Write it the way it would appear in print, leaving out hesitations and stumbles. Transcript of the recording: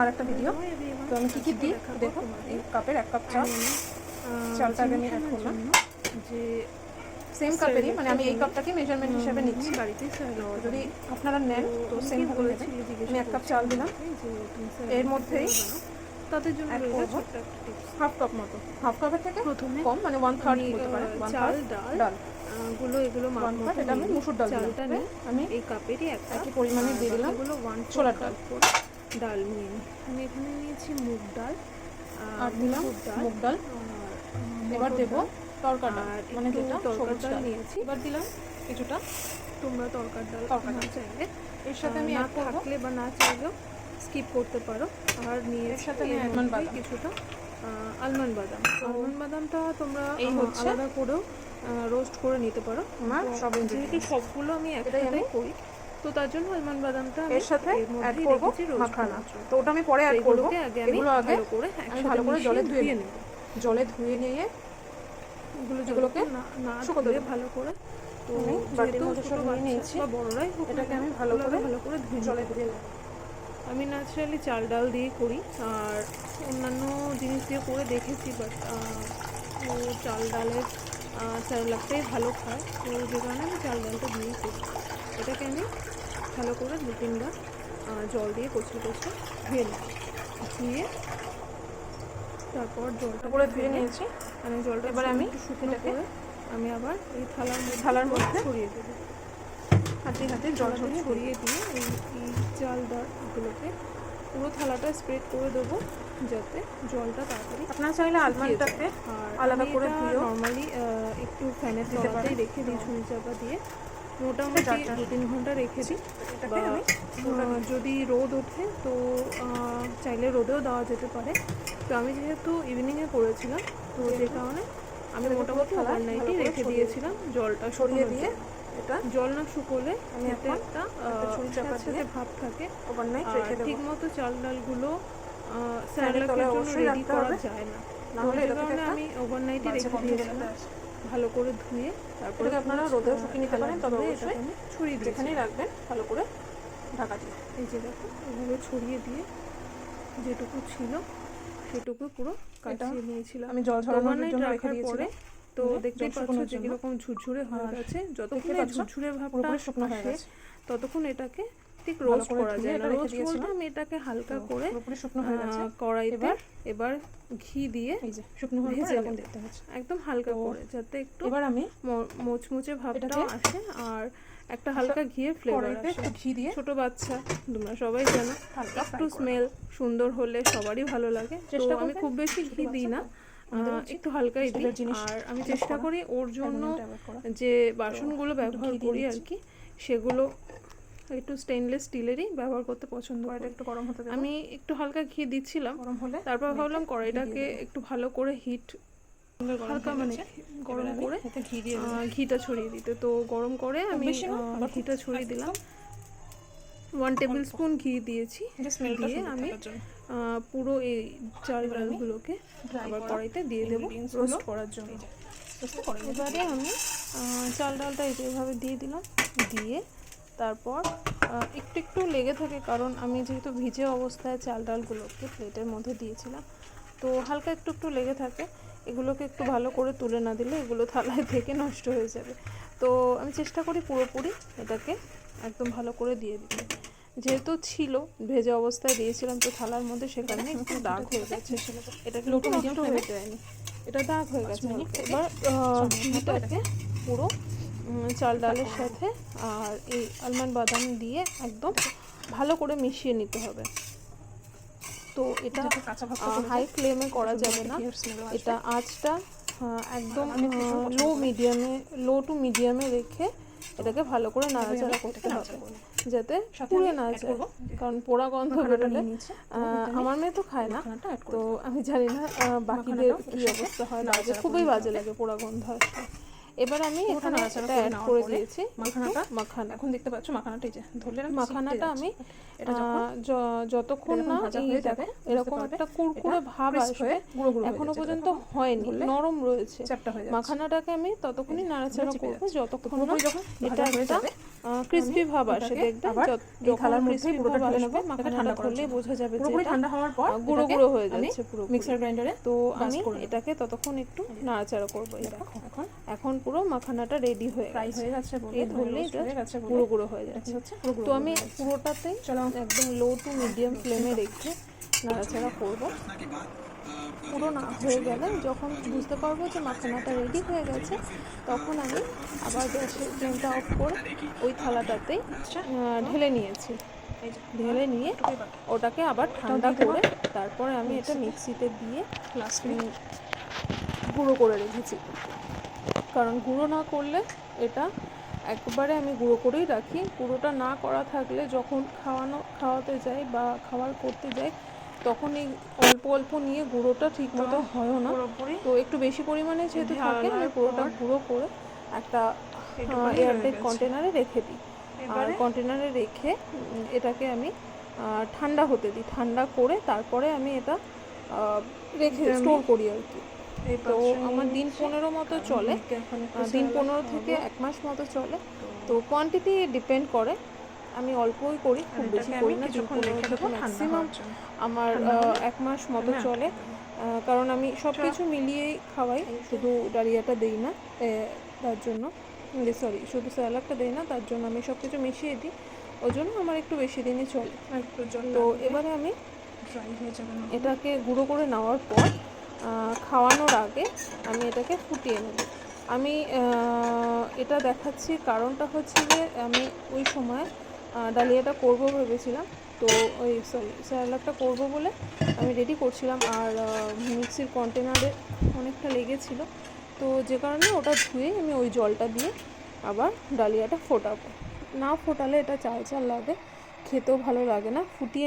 আর একটা ভিডিও। তো আমি কী কী দিই দেখো, এই কাপের 1 কাপ চালটাকে আমি অ্যাড করলাম, যে সেম কাপেরই, মানে আমি এই কাপটাকে মেজারমেন্ট হিসেবে নিচ্ছি। বাড়িতে যদি আপনারা নেন তো সেম ভাবে নেবেন। আমি 1 কাপ চাল দিলাম, এর মধ্যেই তাদের জন্য অ্যাড করবো হাফ কাপ মতো, হাফ কাপের থেকে প্রথমে কম, মানে 1/3 বলতে পারেন, চাল 1/3 ডাল গুলো এগুলো মাপা এটা আমি মুসুর ডাল চালটা নিয়ে আমি এই কাপেরই একই পরিমাণে দিয়ে দিলাম এগুলো 1 ছোলার ডাল ডাল নিয়ে আমি এখানে নিয়েছি মুগ ডাল আর দিলাম মুগ ডাল। এবার দেবো তরকার ডাল, মানে যেটা তরকার সবুজ ডাল ডাল নিয়েছি। এবার দিলাম কিছুটা, তোমরা তরকার ডাল না চাইলে এর সাথে আমি না অ্যাড করব, থাকলে বা না চাইলেও স্কিপ করতে পারো। আর নিয়ে এর সাথে আমি আলমন্ড বাদাম, কিছুটা আলমন্ড বাদাম। আলমন্ড বাদামটা তোমরা এই হচ্ছে আলাদা করেও রোস্ট করে নিতে পারো। আমার সব যেহেতু সবগুলো আমি একসাথে করি, তো তার জন্য আলমন্ড বাদামটা এর সাথে অ্যাড করব মাখানা। তো ওটা আমি পরে অ্যাড করব। এগুলো আগে আমি ভালো করে জলে ধুয়ে নেব, জলে ধুয়ে নিয়ে এগুলোকে না ধুয়ে ভালো করে, তো বাটির মধ্যে সব নিয়ে নিয়েছি, বা বড়রাই এটাকে আমি ভালো করে ধুয়ে জলে ধুয়ে নেব। আমি ন্যাচারালি চাল ডাল দিয়ে করি, আর অন্যান্য জিনিস দিয়ে করে দেখেছি, বাট ও চাল ডালের স্যালাডটাই ভালো খায়, তো যে কারণে আমি চাল ডালটা দিয়েই করি। এটাকে আমি ভালো করে 2-3 বার জল দিয়ে কচলে ধুয়ে নিই, ধুয়ে তারপর জলটা করে ধুয়ে নিয়েছি। আমি জলটা এবার আমি শুকনো করে আমি আবার এই থালার মধ্যে ছড়িয়ে দেবো। হাতে জল ছড়িয়ে দিয়ে এই চাল ডালগুলোকে পুরো থালাটা স্প্রেড করে দেবো, যাতে জলটা তাড়াতাড়ি। আপনারা চাইলে আলমন্ডটাকে আলাদা করে ধুয়েও নর্মালি একটু ফ্যানের তলাতেই রেখে দিই, ঝুড়ি চাপা দিয়ে মোটামুটি 2-3 ঘন্টা রেখে দিই। যদি রোদ ওঠে তো চাইলে রোদেও দেওয়া যেতে পারে। তো আমি যেহেতু ইভিনিংয়ে করেছিলাম, তো যে কারণে আমি মোটামুটি ওভারনাইটই রেখে দিয়েছিলাম জলটা সরিয়ে দিয়ে। এটা জল না শুকোলে আমি একটা ছুরি চাপা দিয়ে ভাব থাকে, ওভারনাইট রেখে দেব। ঠিক মতো চাল ডালগুলো স্যালাডের জন্য রেডি করা যায় না, নাহলে যে কারণে আমি ওভারনাইটই রেখে দিয়েছিলাম ভালো করে ধুয়ে। তারপরে আপনারা রোদেও শুকিয়ে নিতে পারেন, তবে অবশ্যই ছড়িয়ে যেখানেই রাখবেন ভালো করে ঢাকা দিয়ে। এই যে দেখো এভাবে ছড়িয়ে দিয়ে যেটুকু ছিল সেটুকু পুরো কাটিয়ে নিয়েছিলাম। আমি জল ঝরানোর জন্য রেখে রাখার পরে দিয়েছিলাম। তো দেখতে পাচ্ছ যে কিরকম ঝুরঝুরে হয়ে গেছে। যতক্ষণ ঝুরঝুরে ভাবটা আসে ততক্ষণ এটাকে ঠিক রোস্ট করা যায় না। রোস্ট বলতে আমি এটাকে হালকা করে কড়াইতে এবার ঘি দিয়ে ভেজে দেখতে হচ্ছে একদম হালকা করে, যাতে একটু এবার আমি মোচমুচে ভাবটা আসে আর একটা হালকা ঘিয়ের ফ্লেভার আসে। ঘি দিয়ে, ছোট বাচ্চা তোমরা সবাই জানো, একটু স্মেল সুন্দর হলে সবারই ভালো লাগে। তো আমি খুব বেশি ঘি দিই না, একটু হালকাই দিই। আর আমি চেষ্টা করি ওর জন্য যে বাসনগুলো ব্যবহার করি আর কি, সেগুলো একটু স্টেনলেস স্টিলেরই ব্যবহার করতে পছন্দ করি। একটু গরম হতে দেব। আমি একটু হালকা ঘি দিচ্ছিলাম, তারপর ভাবলাম কড়াইটাকে একটু ভালো করে হালকা মানে গরম করে ঘিটা ছড়িয়ে দিতে। তো গরম করে আমি ঘিটা ছড়িয়ে দিলাম, 1 টেবিল স্পুন ঘি দিয়েছি। দিয়ে আমি পুরো এই চাল ডালগুলোকে আবার কড়াইতে দিয়ে দেবো রোস্ট করার জন্য। এবারে আমি চাল ডালটা এইভাবে দিয়ে দিলাম, দিয়ে তারপর একটু একটু লেগে থাকে, কারণ আমি যেহেতু ভিজে অবস্থায় চাল ডালগুলোকে প্লেটের মধ্যে দিয়েছিলাম, তো হালকা একটু একটু লেগে থাকে। এগুলোকে একটু ভালো করে তুলে না দিলে এগুলো থালায় থেকে নষ্ট হয়ে যাবে। তো আমি চেষ্টা করি পুরোপুরি এটাকে একদম ভালো করে দিয়ে দিতে। যেহেতু ছিল ভেজে অবস্থায় দিয়েছিলাম, তো থালার মধ্যে সেখানে একটু দাগ হয়ে গেছে, এটা কিন্তু নষ্ট হয়ে যায়নি, এটা দাগ হয়ে গেছে। এবার ঘিটাকে পুরো চাল ডালের সাথে আর এই আলমন্ড বাদাম দিয়ে একদম ভালো করে মিশিয়ে নিতে হবে। তো এটা হাই ফ্লেমে করা যাবে না, এটা আঁচটা একদম লো টু মিডিয়ামে রেখে এটাকে ভালো করে নাড়াচাড়া করতে হবে, যাতে পুড়ে না যায়, কারণ পোড়া গন্ধ বেরোলে আমার মেয়ে তো খায় না, তো আমি জানি না বাকিদের কী অবস্থা হয়, না খুবই বাজে লাগে পোড়া গন্ধ আসলে। এবার আমি এখানে এটা অ্যাড করে দিয়েছি মাখানা। এখন দেখতে পাচ্ছ মাখানাটা, এই যে ধরলে মাখানাটা আমি যতক্ষণ না এরকম একটা কুরকুরে ভাব আসবে, এখনো পর্যন্ত হয়নি, নরম রয়েছে মাখানাটাকে, আমি ততক্ষণই নাড়াচাড়া করবো যতক্ষণ না এটা একটা ক্রিস্পি ভাব আসে দেখবে। এই থালার মধ্যে পুরোটা ঢেলে নেব, মাখানাটা খুললেই বোঝা যাবে যে পুরোপুরি ঠান্ডা হওয়ার পর গুঁড়ো গুঁড়ো হয়ে যাচ্ছে পুরো মিক্সার গ্রাইন্ডারে। তো আমি এটাকে ততক্ষণ একটু নাড়াচাড়া করবো। এখন পুরো মাখানাটা রেডি হয়ে গেছে, এই ধরলেই গুঁড়ো গুঁড়ো হয়ে যাচ্ছে। তো আমি পুরোটাতেই একদম লো টু মিডিয়াম ফ্লেমে রেখে নাড়াচাড়া করবো। পুরো না হয়ে গেলে যখন বুঝতে পারবো যে মাখানাটা রেডি হয়ে গেছে, তখন আমি আবার গ্যাসের ফ্লেমটা অফ করে ওই থালাটাতেই ঢেলে নিয়েছি। ঢেলে নিয়ে ওটাকে আবার ঠান্ডা করে তারপরে আমি এটা মিক্সিতে দিয়ে গুঁড়ো করে রেখেছি। কারণ গুঁড়ো না করলে এটা একবারে আমি গুঁড়ো করেই রাখি। গুঁড়োটা না করা থাকলে যখন খাওয়াতে যাই বা খাবার করতে যাই, তখন এই অল্প অল্প নিয়ে গুঁড়োটা ঠিক মতো হয়ও না। তো একটু বেশি পরিমাণে যেহেতু থাকে, আমি পুরোটা গুঁড়ো করে একটা এয়ারটাইট কন্টেনারে রেখে দিই। আর কন্টেনারে রেখে এটাকে আমি ঠান্ডা হতে দিই। ঠান্ডা করে তারপরে আমি এটা রেখে স্টোর করি আর কি। তো আমার দিন 15 মতো চলে, দিন 15 থেকে 1 মাস মতো চলে। তো কোয়ান্টিটি ডিপেন্ড করে, আমি অল্পই করি, খুব বেশি করি না। দিন 15 থেকে ম্যাক্সিমাম আমার 1 মাস মতো চলে। কারণ আমি সব কিছু মিলিয়েই খাওয়াই, শুধু ডালিয়াটা দিই না, তার জন্য শুধু স্যালাডটা দিই না, তার জন্য আমি সব কিছু মিশিয়ে দিই। ওই জন্য আমার একটু বেশি দিনই চলে। তো এবারে আমি এটাকে গুঁড়ো করে নেওয়ার পর খাওয়ানোর আগে আমি এটাকে ফুটিয়ে নেব। আমি এটা দেখাচ্ছি কারণটা হচ্ছে যে আমি ওই সময় ডালিয়াটা করবো ভেবেছিলাম। তো স্যালাডটা করবো বলে আমি রেডি করছিলাম। আর মিক্সির কন্টেনারে অনেকটা লেগেছিলো, তো যে কারণে ওটা ধুয়ে আমি ওই জলটা দিয়ে আবার ডালিয়াটা ফোটাবো। না ফোটালে এটা চাল চাল লাগে, খেতেও ভালো লাগে না। ফুটিয়ে